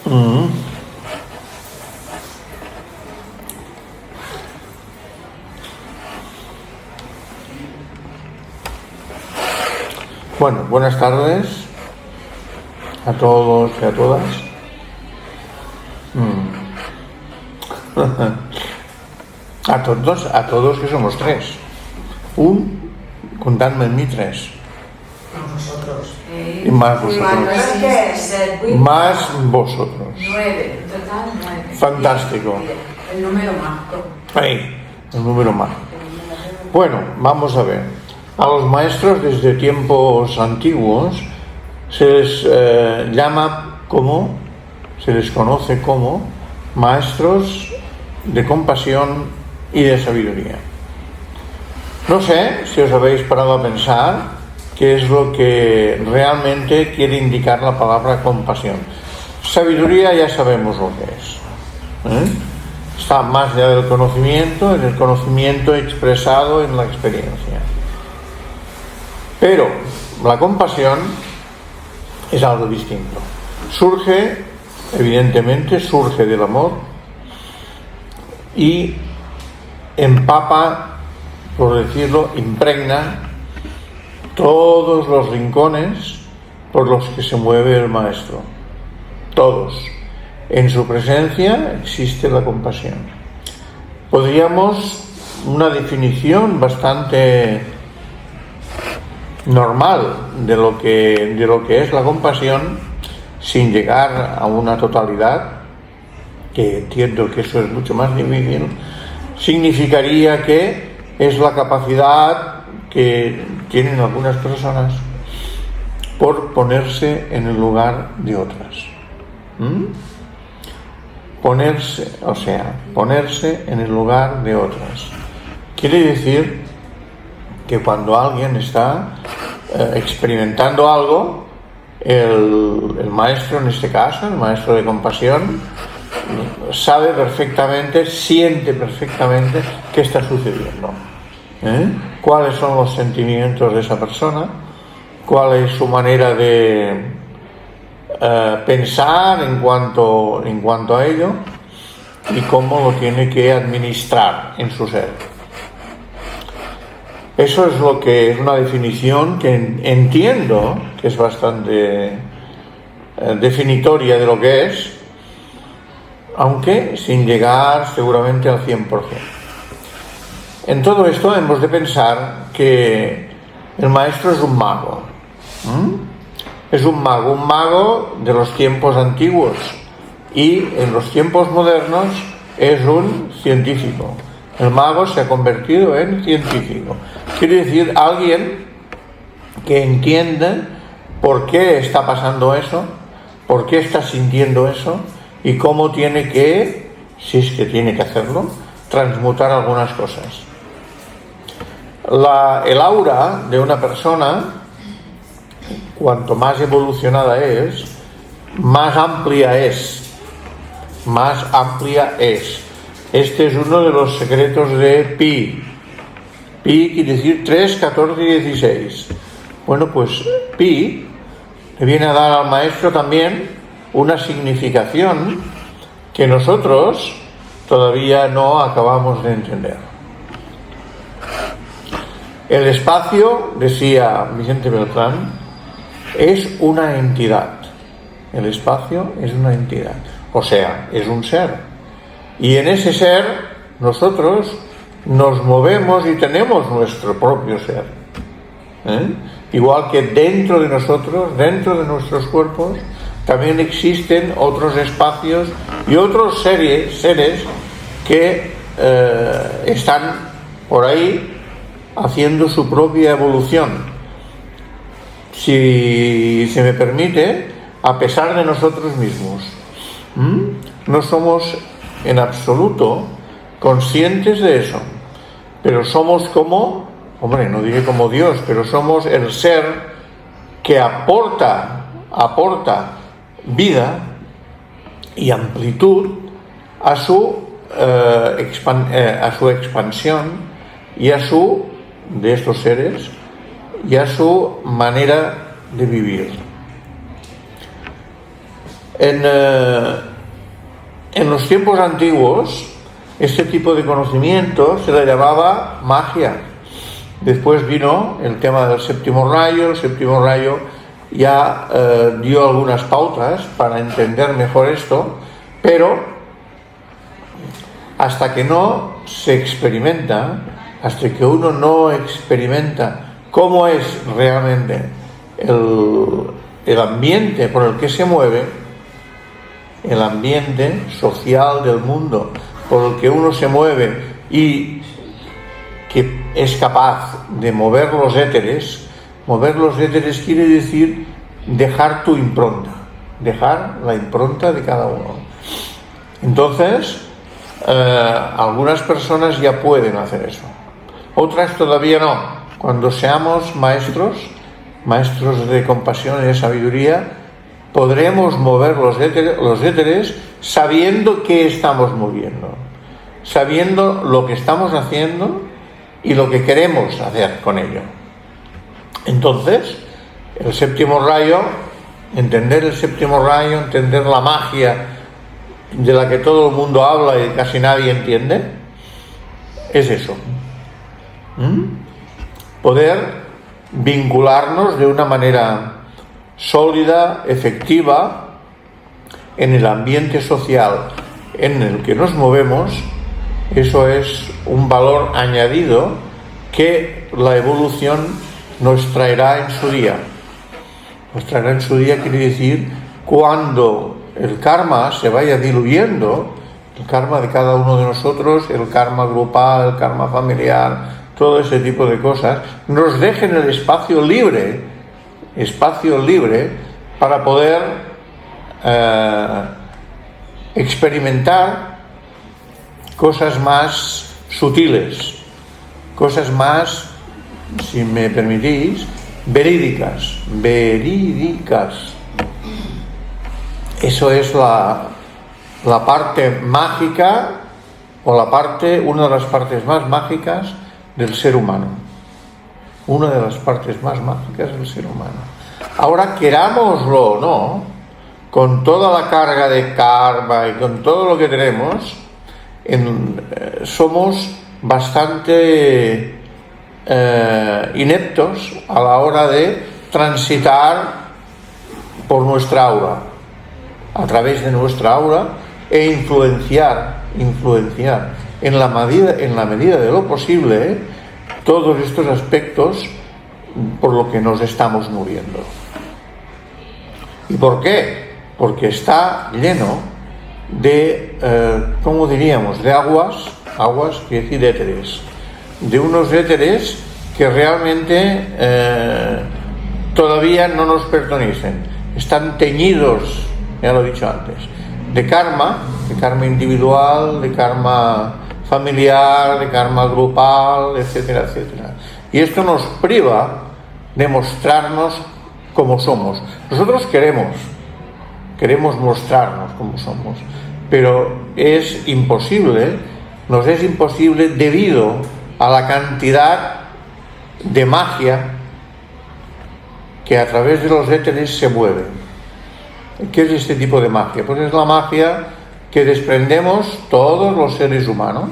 Mm. Bueno, buenas tardes a todos y a todas. A todos que somos tres. Contadme en mí tres. Nosotros. Y más vosotros. Más vosotros. 9, en total 9. Fantástico. El número mágico. Ahí, el número mágico. Bueno, vamos a ver. A los maestros desde tiempos antiguos se les se les conoce como maestros de compasión y de sabiduría. No sé si os habéis parado a pensar qué es lo que realmente quiere indicar la palabra compasión. Sabiduría ya sabemos lo que es. Está más allá del conocimiento, en el conocimiento expresado en la experiencia. Pero la compasión es algo distinto. Evidentemente surge del amor y empapa, por decirlo, impregna todos los rincones por los que se mueve el maestro. Todos. En su presencia existe la compasión. Podríamos una definición bastante normal de lo que es la compasión, sin llegar a una totalidad, que entiendo que eso es mucho más difícil, significaría que es la capacidad que tienen algunas personas por ponerse en el lugar de otras. Ponerse en el lugar de otras. Quiere decir que cuando alguien está experimentando algo, el maestro, en este caso, el maestro de compasión, sabe perfectamente, siente perfectamente qué está sucediendo, cuáles son los sentimientos de esa persona, cuál es su manera de pensar en cuanto a ello y cómo lo tiene que administrar en su ser. Eso es lo que es una definición que entiendo que es bastante definitoria de lo que es, aunque sin llegar seguramente al 100%. En todo esto hemos de pensar que el maestro es un mago. Es un mago de los tiempos antiguos, y en los tiempos modernos es un científico. El mago se ha convertido en científico. Quiere decir alguien que entiende por qué está pasando eso, por qué está sintiendo eso y cómo tiene que, si es que tiene que hacerlo, transmutar algunas cosas. El aura de una persona, cuanto más evolucionada es, más amplia es. Este es uno de los secretos de Pi. Pi quiere decir 3, 14 y 16. Bueno, pues Pi le viene a dar al maestro también una significación que nosotros todavía no acabamos de entender. El espacio, decía Vicente Beltrán, es una entidad. El espacio es una entidad, o sea, es un ser. Y en ese ser nosotros nos movemos y tenemos nuestro propio ser. Igual que dentro de nosotros, dentro de nuestros cuerpos, también existen otros espacios y otros seres que están por ahí haciendo su propia evolución. Si se me permite, a pesar de nosotros mismos. No somos en absoluto conscientes de eso, pero somos como, no diré como Dios, pero somos el ser que aporta vida y amplitud a su expansión y de estos seres y a su manera de vivir. En los tiempos antiguos, este tipo de conocimiento se le llamaba magia. Después vino el tema del séptimo rayo. El séptimo rayo ya dio algunas pautas para entender mejor esto, pero hasta que no se experimenta, hasta que uno no experimenta cómo es realmente el ambiente por el que se mueve, el ambiente social del mundo por el que uno se mueve y que es capaz de mover los éteres quiere decir dejar tu impronta, dejar la impronta de cada uno. Entonces, algunas personas ya pueden hacer eso, otras todavía no. Cuando seamos maestros de compasión y de sabiduría, podremos mover los éteres sabiendo qué estamos moviendo, sabiendo lo que estamos haciendo y lo que queremos hacer con ello. Entonces, el séptimo rayo, entender el séptimo rayo, entender la magia de la que todo el mundo habla y casi nadie entiende, es eso. Poder vincularnos de una manera sólida, efectiva, en el ambiente social en el que nos movemos. Eso es un valor añadido que la evolución nos traerá en su día. Nos traerá en su día quiere decir cuando el karma se vaya diluyendo, el karma de cada uno de nosotros, el karma grupal, el karma familiar, todo ese tipo de cosas, nos dejen el espacio libre para poder experimentar cosas más sutiles, cosas más, si me permitís, verídicas. Eso es la parte mágica, o una de las partes más mágicas del ser humano. Una de las partes más mágicas del ser humano. Ahora, querámoslo o no, con toda la carga de karma y con todo lo que tenemos, somos bastante ineptos a la hora de transitar por nuestra aura, a través de nuestra aura, e influenciar en la medida de lo posible todos estos aspectos por lo que nos estamos moviendo. ¿Y por qué? Porque está lleno de, ¿cómo diríamos?, de aguas, quiere decir éteres, de unos éteres que realmente todavía no nos pertenecen, están teñidos, ya lo he dicho antes, de karma individual, de karma familiar, de karma grupal, etcétera, etcétera. Y esto nos priva de mostrarnos como somos. Nosotros queremos mostrarnos como somos, pero nos es imposible debido a la cantidad de magia que a través de los éteres se mueve. ¿Qué es este tipo de magia? Pues es la magia que desprendemos todos los seres humanos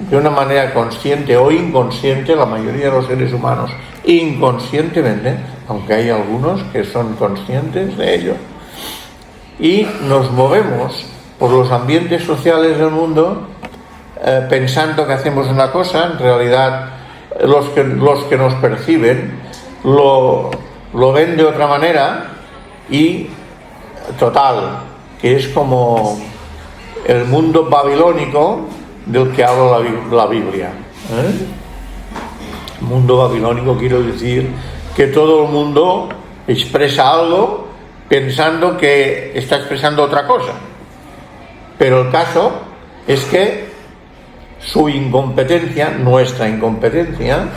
de una manera consciente o inconsciente, la mayoría de los seres humanos inconscientemente, aunque hay algunos que son conscientes de ello, y nos movemos por los ambientes sociales del mundo pensando que hacemos una cosa. En realidad los que nos perciben lo ven de otra manera, y total, que es como el mundo babilónico del que habla la Biblia. Mundo babilónico quiero decir que todo el mundo expresa algo pensando que está expresando otra cosa, pero el caso es que su incompetencia, nuestra incompetencia,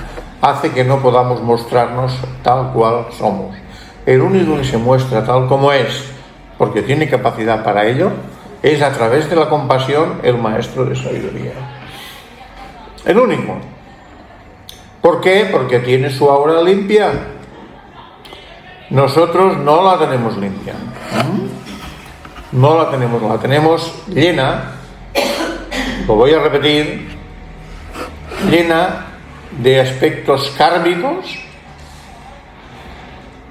hace que no podamos mostrarnos tal cual somos. El único que se muestra tal como es, porque tiene capacidad para ello, es a través de la compasión, el maestro de sabiduría. El único. ¿Por qué? Porque tiene su aura limpia. Nosotros no la tenemos limpia. No la tenemos llena, lo voy a repetir, llena de aspectos kármicos,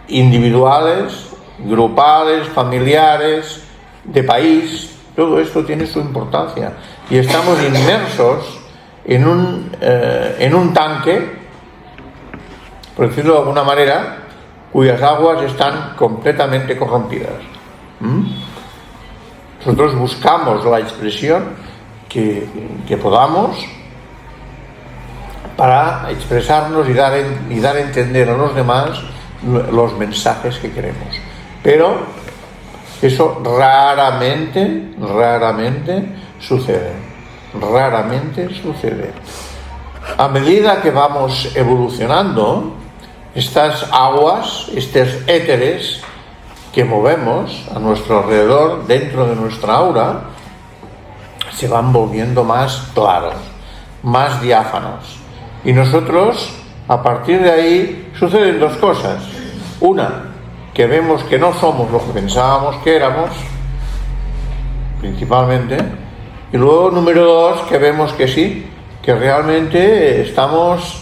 individuales, grupales, familiares, de país. Todo esto tiene su importancia y estamos inmersos en un tanque, por decirlo de alguna manera, cuyas aguas están completamente corrompidas. Nosotros buscamos la expresión que podamos para expresarnos y dar a entender a los demás los mensajes que queremos. Pero eso raramente sucede. Raramente sucede. A medida que vamos evolucionando, estas aguas, estos éteres que movemos a nuestro alrededor, dentro de nuestra aura, se van volviendo más claros, más diáfanos. Y nosotros, a partir de ahí, suceden dos cosas. Una, que vemos que no somos lo que pensábamos que éramos, principalmente. Y luego, número dos, que vemos que sí, que realmente estamos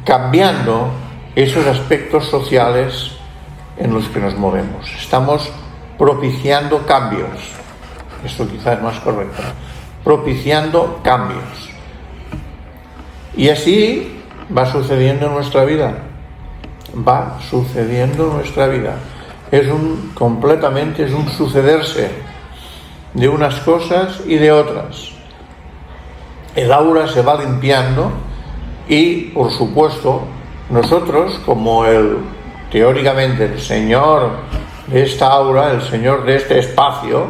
cambiando esos aspectos sociales en los que nos movemos. Estamos propiciando cambios. Esto quizás es más correcto. Propiciando cambios. Y así va sucediendo en nuestra vida. Va sucediendo en nuestra vida. Es un sucederse de unas cosas y de otras. El aura se va limpiando y, por supuesto, nosotros, como teóricamente el señor de esta aura, el señor de este espacio,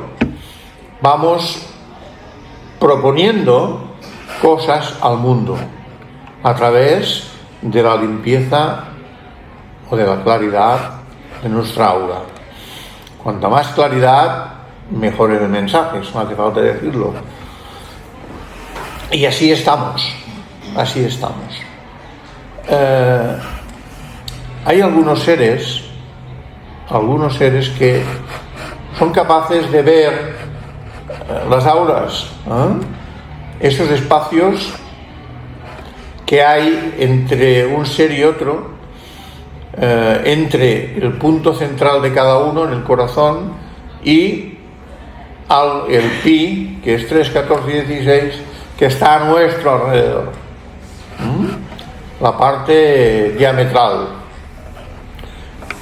vamos proponiendo cosas al mundo a través de la limpieza o de la claridad de nuestra aura. Cuanta más claridad, mejor es el mensaje, eso no hace falta decirlo. Y así estamos. Hay algunos seres que son capaces de ver las auras, esos espacios que hay entre un ser y otro, entre el punto central de cada uno, en el corazón, y el pi, que es 3, 14 y 16, que está a nuestro alrededor. La parte diametral.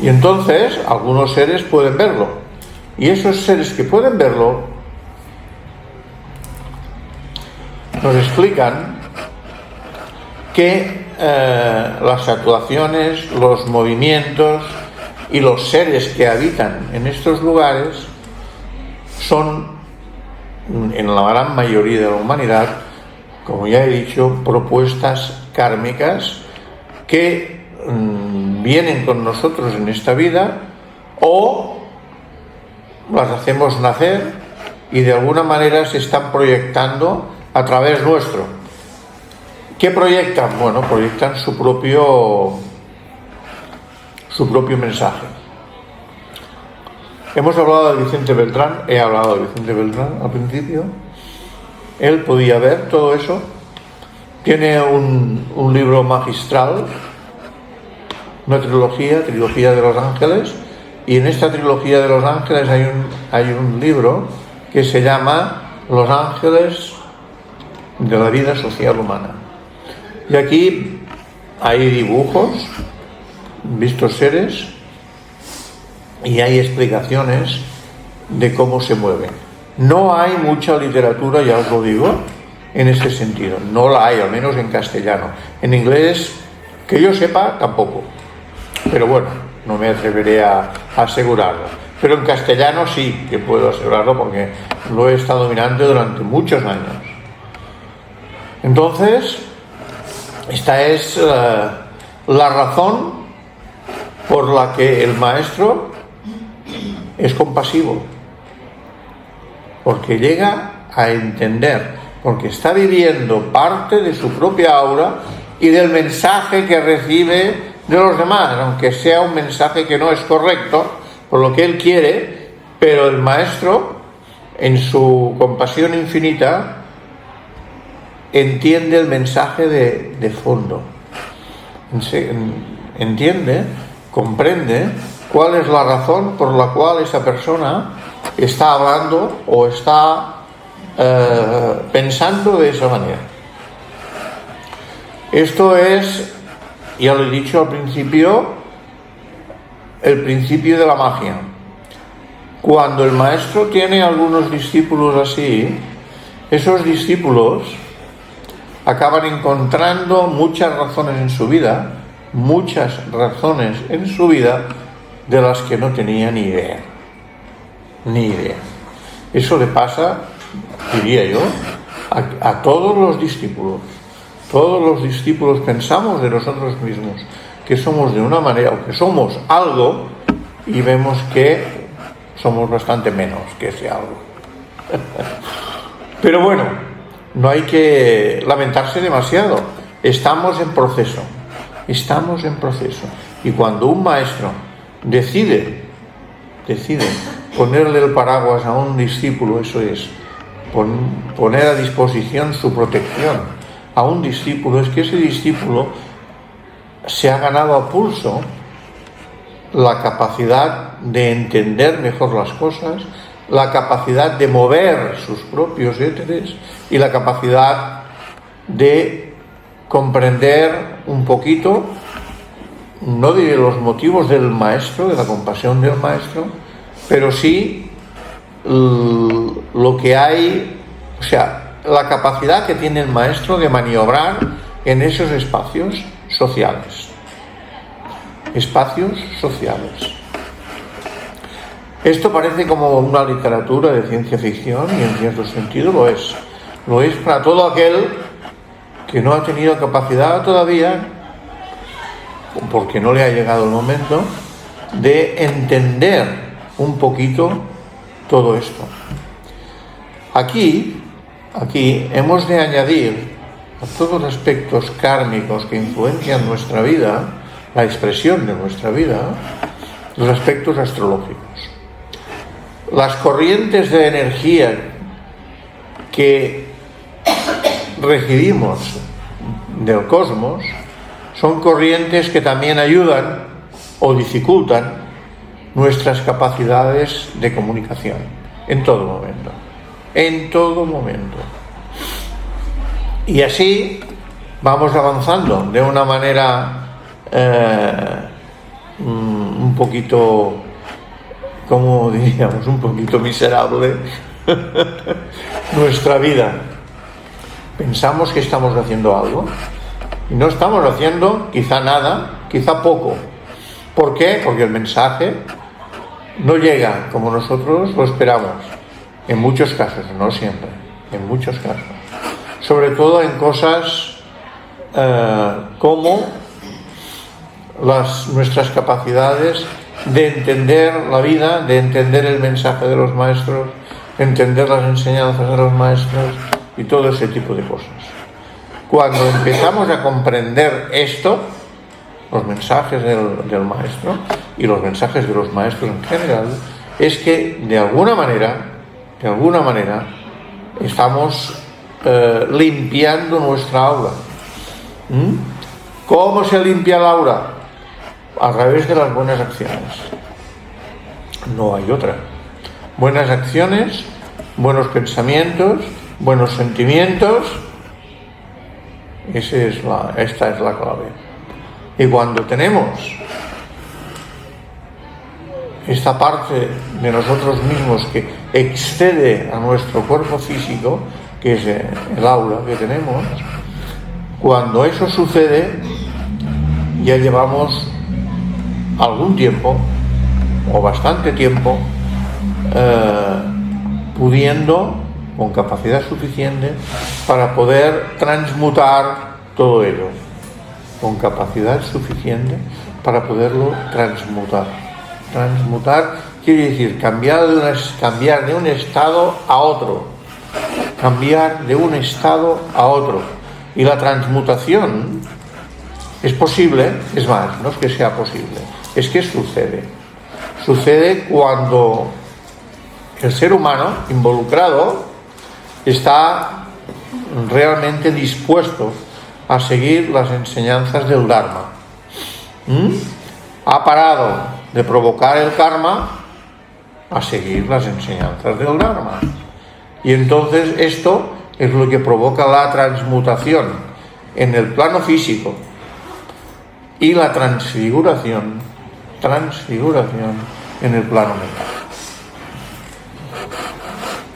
Y entonces algunos seres pueden verlo. Y esos seres que pueden verlo nos explican que las actuaciones, los movimientos y los seres que habitan en estos lugares son, en la gran mayoría de la humanidad, como ya he dicho, propuestas kármicas que vienen con nosotros en esta vida o las hacemos nacer y de alguna manera se están proyectando a través nuestro. ¿Qué proyectan? Bueno, proyectan su propio mensaje. Hemos hablado de Vicente Beltrán, he hablado de Vicente Beltrán al principio. Él podía ver todo eso. Tiene un libro magistral, una trilogía de los ángeles, y en esta trilogía de los ángeles hay un libro que se llama Los ángeles de la vida social humana. Y aquí hay dibujos, vistos seres, y hay explicaciones de cómo se mueven. No hay mucha literatura, ya os lo digo, en este sentido. No la hay, al menos en castellano. En inglés, que yo sepa, tampoco. Pero bueno, no me atreveré a asegurarlo. Pero en castellano sí que puedo asegurarlo porque lo he estado mirando durante muchos años. Entonces, esta es la razón por la que el maestro es compasivo. Porque llega a entender, porque está viviendo parte de su propia aura y del mensaje que recibe de los demás, aunque sea un mensaje que no es correcto, por lo que él quiere, Pero el maestro, en su compasión infinita, entiende el mensaje de fondo. Entiende, comprende cuál es la razón por la cual esa persona está hablando o está pensando de esa manera. Esto es, ya lo he dicho al principio, el principio de la magia. Cuando el maestro tiene algunos discípulos así, esos discípulos acaban encontrando muchas razones en su vida de las que no tenía ni idea. Eso le pasa, diría yo, a todos los discípulos. Todos los discípulos pensamos de nosotros mismos que somos de una manera o que somos algo y vemos que somos bastante menos que ese algo. Pero bueno, no hay que lamentarse demasiado. Estamos en proceso. Y cuando un maestro decide ponerle el paraguas a un discípulo, eso es, poner a disposición su protección a un discípulo, es que ese discípulo se ha ganado a pulso la capacidad de entender mejor las cosas, la capacidad de mover sus propios éteres y la capacidad de comprender un poquito, no diré los motivos del maestro, de la compasión del maestro, pero sí lo que hay, o sea, la capacidad que tiene el maestro de maniobrar en esos espacios sociales. Esto parece como una literatura de ciencia ficción y en cierto sentido lo es. Lo es para todo aquel que no ha tenido capacidad todavía, porque no le ha llegado el momento, de entender un poquito todo esto. Aquí hemos de añadir a todos los aspectos kármicos que influencian nuestra vida, la expresión de nuestra vida, los aspectos astrológicos. Las corrientes de energía que recibimos del cosmos son corrientes que también ayudan o dificultan nuestras capacidades de comunicación en todo momento. Y así vamos avanzando de una manera un poquito, como diríamos, un poquito miserable nuestra vida. Pensamos que estamos haciendo algo y no estamos haciendo quizá nada, quizá poco. ¿Por qué? Porque el mensaje no llega como nosotros lo esperamos. En muchos casos, no siempre, en muchos casos. Sobre todo en cosas como nuestras capacidades de entender la vida, de entender el mensaje de los maestros, de entender las enseñanzas de los maestros y todo ese tipo de cosas. Cuando empezamos a comprender esto, los mensajes del maestro y los mensajes de los maestros en general, es que de alguna manera estamos limpiando nuestra aura. ¿Cómo se limpia el aura? A través de las buenas acciones. No hay otra. Buenas acciones, buenos pensamientos, buenos sentimientos. Esta es la clave. Y cuando tenemos esta parte de nosotros mismos que excede a nuestro cuerpo físico, que es el aura que tenemos, cuando eso sucede, ya llevamos algún tiempo, o bastante tiempo, pudiendo, con capacidad suficiente, para poder transmutar todo ello. Con capacidad suficiente para poderlo transmutar. Transmutar quiere decir cambiar de un estado a otro. Cambiar de un estado a otro. Y la transmutación es posible, es más, no es que sea posible, es que sucede. Sucede cuando el ser humano involucrado está realmente dispuesto a seguir las enseñanzas del Dharma. Ha parado de provocar el karma a seguir las enseñanzas del Dharma. Y entonces esto es lo que provoca la transmutación en el plano físico y la transfiguración en el plano mental.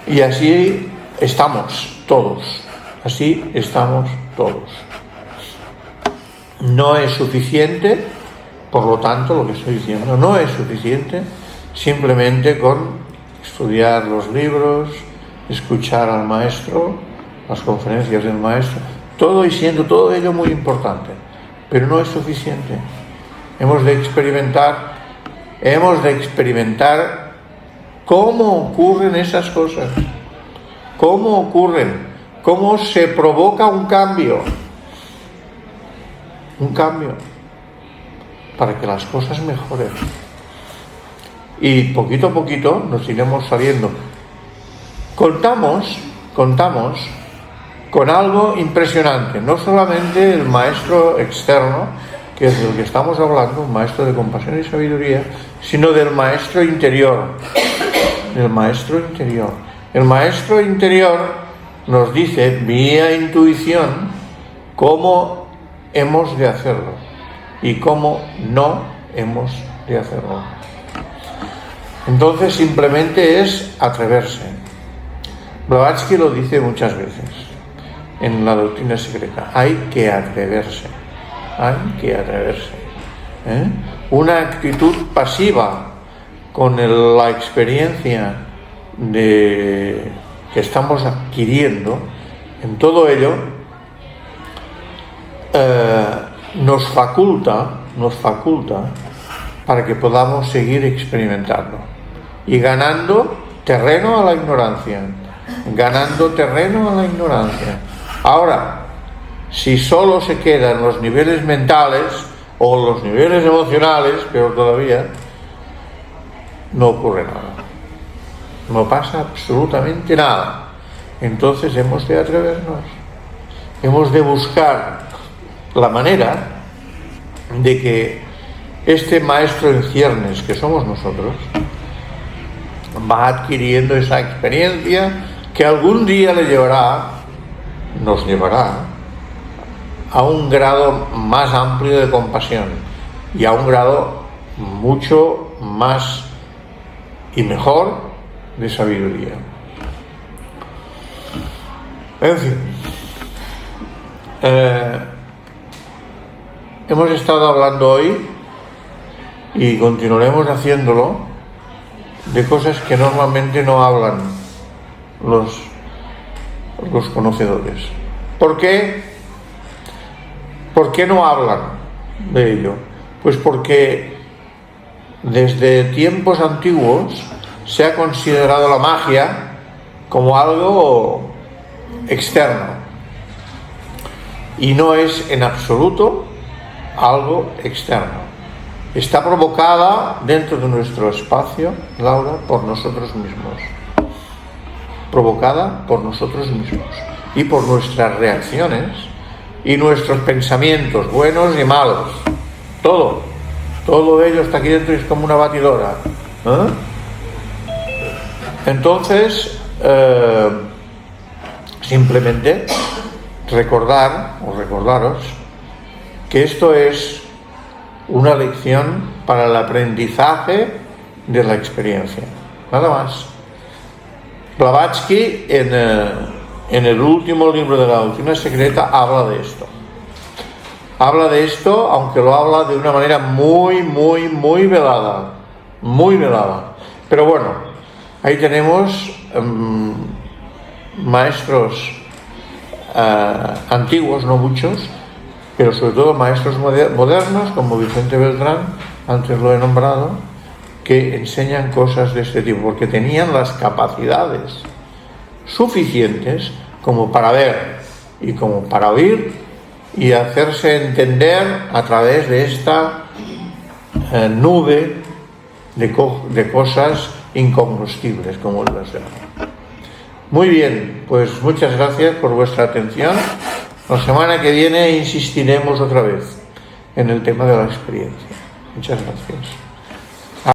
Y así estamos todos. No es suficiente, por lo tanto, lo que estoy diciendo, no es suficiente simplemente con estudiar los libros, escuchar al maestro, las conferencias del maestro, todo y siendo todo ello muy importante, pero no es suficiente. Hemos de experimentar cómo ocurren esas cosas, cómo se provoca un cambio para que las cosas mejoren. Y poquito a poquito nos iremos saliendo. Contamos con algo impresionante, no solamente el maestro externo, que es del que estamos hablando, un maestro de compasión y sabiduría, sino del maestro interior. El maestro interior nos dice, vía intuición, cómo hemos de hacerlo y cómo no hemos de hacerlo. Entonces simplemente es atreverse. Blavatsky lo dice muchas veces en la doctrina secreta, hay que atreverse. Una actitud pasiva con la experiencia que estamos adquiriendo en todo ello nos faculta para que podamos seguir experimentando y ganando terreno a la ignorancia. Ahora, si solo se quedan los niveles mentales o los niveles emocionales, peor todavía, no ocurre nada. No pasa absolutamente nada. Entonces hemos de atrevernos. Hemos de buscar la manera de que este maestro en ciernes que somos nosotros va adquiriendo esa experiencia que algún día nos llevará a un grado más amplio de compasión y a un grado mucho más y mejor de sabiduría. En fin, hemos estado hablando hoy y continuaremos haciéndolo de cosas que normalmente no hablan los conocedores. ¿Por qué? ¿Por qué no hablan de ello? Pues porque desde tiempos antiguos se ha considerado la magia como algo externo y no es en absoluto algo externo. Está provocada dentro de nuestro espacio, Laura, por nosotros mismos. Provocada por nosotros mismos y por nuestras reacciones y nuestros pensamientos buenos y malos. Todo ello está aquí dentro y es como una batidora. Entonces, simplemente recordaros que esto es una lección para el aprendizaje de la experiencia, nada más. Blavatsky en el último libro de la doctrina secreta habla de esto, aunque lo habla de una manera muy velada, pero bueno, ahí tenemos maestros antiguos, no muchos, pero sobre todo maestros modernos como Vicente Beltrán, antes lo he nombrado, que enseñan cosas de este tipo, porque tenían las capacidades suficientes como para ver y como para oír y hacerse entender a través de esta nube de cosas incombustibles, como él las llama. Muy bien, pues muchas gracias por vuestra atención. La semana que viene insistiremos otra vez en el tema de la experiencia. Muchas gracias.